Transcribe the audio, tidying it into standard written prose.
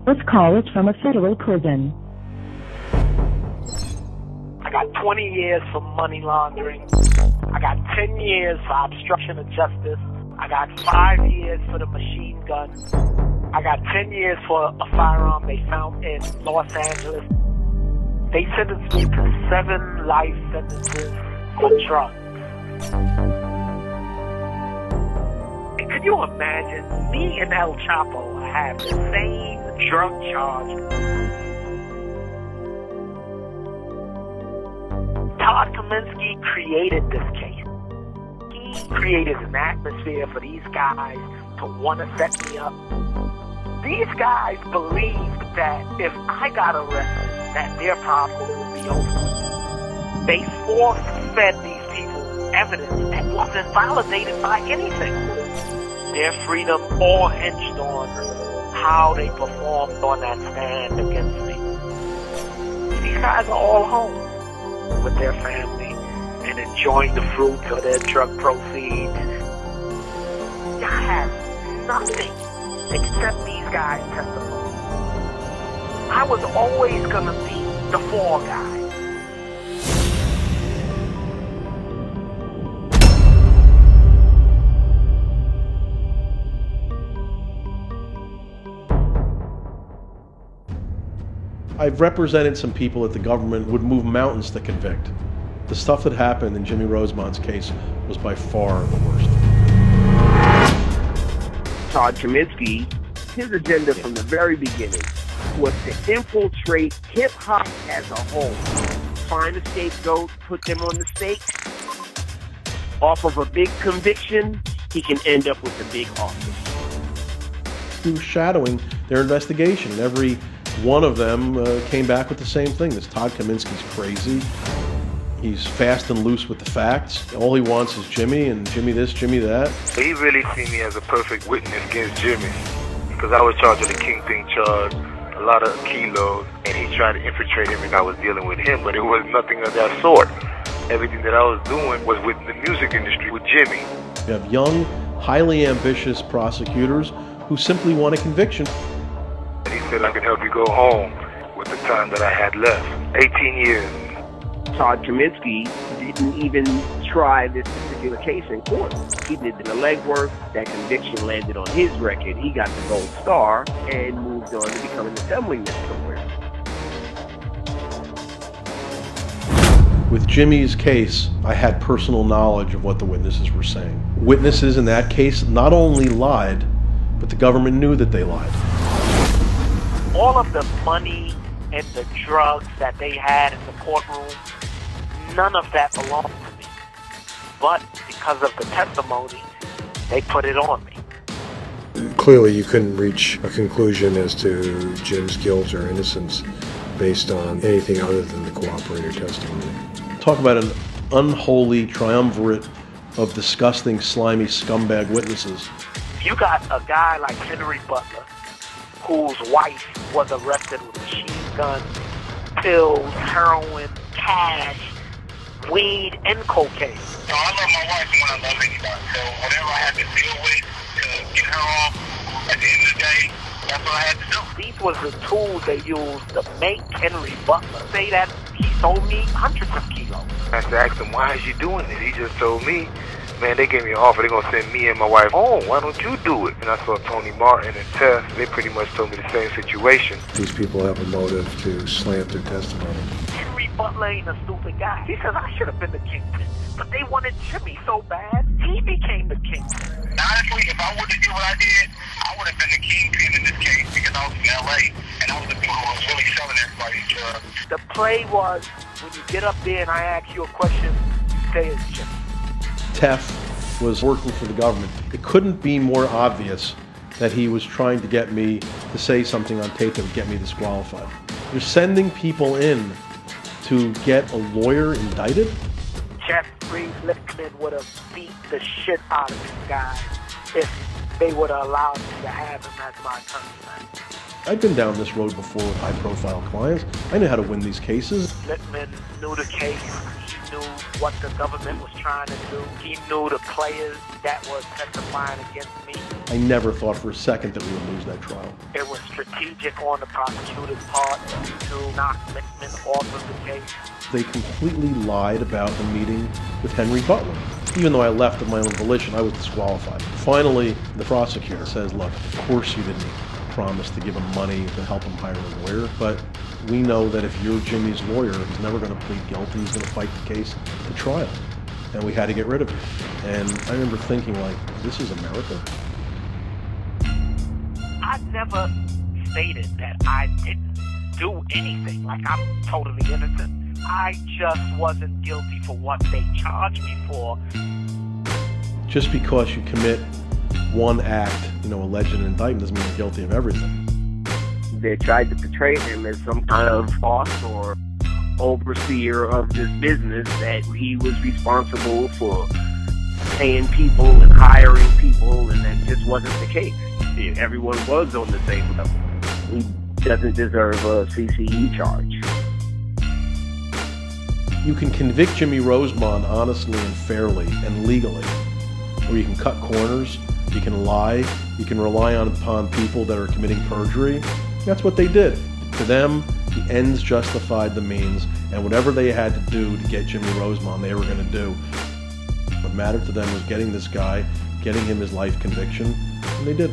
This call is from a federal prison. I got 20 years for money laundering. I got 10 years for obstruction of justice. I got 5 years for the machine gun. I got 10 years for a firearm they found in Los Angeles. They sentenced me to 7 life sentences for drugs. And could you imagine me and El Chapo have the same drug charge? Todd Kaminsky created this case. He created an atmosphere for these guys to want to set me up. These guys believed that if I got arrested, that their problem would be over. They force-fed these people evidence that wasn't validated by anything. Their freedom all hinged on how they performed on that stand against me. These guys are all home with their family and enjoying the fruits of their drug proceeds. I have nothing except these guys' testimony. I was always gonna be the fall guy. I've represented some people that the government would move mountains to convict. The stuff that happened in Jimmy Rosemond's case was by far the worst. Todd Kaminsky, his agenda from the very beginning was to infiltrate hip-hop as a whole. Find a scapegoat, put them on the stake. Off of a big conviction, he can end up with a big office. He was shadowing their investigation, and every one of them came back with the same thing. This Todd Kaminsky's crazy. He's fast and loose with the facts. All he wants is Jimmy, and Jimmy this, Jimmy that. He really see me as a perfect witness against Jimmy, because I was charged with a kingpin charge, a lot of kilos, and he tried to infiltrate him, and I was dealing with him, but it was nothing of that sort. Everything that I was doing was with the music industry, with Jimmy. You have young, highly ambitious prosecutors who simply want a conviction. He said, I can help you go home with the time that I had left. 18 years. Todd Kaminsky didn't even try this particular case in court. He did the legwork. That conviction landed on his record. He got the gold star and moved on to become an assemblyman somewhere. With Jimmy's case, I had personal knowledge of what the witnesses were saying. Witnesses in that case not only lied, but the government knew that they lied. All of the money and the drugs that they had in the courtroom, none of that belonged to me. But because of the testimony, they put it on me. Clearly you couldn't reach a conclusion as to Jim's guilt or innocence based on anything other than the cooperator testimony. Talk about an unholy triumvirate of disgusting, slimy, scumbag witnesses. You got a guy like Henry Butler, whose wife was arrested with a machine gun, pills, heroin, cash, weed, and cocaine. No, I love my wife when I love anybody. So whatever I had to deal with to get her off, at the end of the day, that's what I had to do. These was the tools they used to make Henry Butler say that he sold me hundreds of kilos. I had to ask him, why is you doing this? He just told me, man, they gave me an offer. They're going to send me and my wife home. Why don't you do it? And I saw Tony Martin and Tess. They pretty much told me the same situation. These people have a motive to slant their testimony. Henry Butler ain't a stupid guy. He says, I should have been the kingpin. But they wanted Jimmy so bad, he became the kingpin. Honestly, if I would have did what I did, I would have been the kingpin in this case because I was in L.A. and I was the people who was really selling everybody's drugs. The play was, when you get up there and I ask you a question, you say it's Jimmy. Teff was working for the government. It couldn't be more obvious that he was trying to get me to say something on tape that would get me disqualified. You're sending people in to get a lawyer indicted? Jeffrey Lipman would have beat the shit out of this guy if they would have allowed me to have him as my attorney. I'd been down this road before with high-profile clients. I knew how to win these cases. Littman knew the case. He knew what the government was trying to do. He knew the players that were testifying against me. I never thought for a second that we would lose that trial. It was strategic on the prosecutor's part to knock Littman off of the case. They completely lied about the meeting with Henry Butler. Even though I left of my own volition, I was disqualified. Finally, the prosecutor says, look, of course you didn't promise to give him money to help him hire a lawyer, but we know that if you're Jimmy's lawyer, he's never going to plead guilty, he's going to fight the case to trial. And we had to get rid of him. And I remember thinking, like, this is America. I never stated that I didn't do anything, like I'm totally innocent. I just wasn't guilty for what they charged me for. Just because you commit one act, alleged indictment, doesn't mean you're guilty of everything. They tried to portray him as some kind of boss or overseer of this business, that he was responsible for paying people and hiring people, and that just wasn't the case. Everyone was on the same level. He doesn't deserve a CCE charge. You can convict Jimmy Rosemond honestly and fairly and legally, or you can cut corners, you can lie, you can rely upon people that are committing perjury. That's what they did. To them, the ends justified the means, and whatever they had to do to get Jimmy Rosemond, they were going to do. What mattered to them was getting this guy, getting him his life conviction, and they did.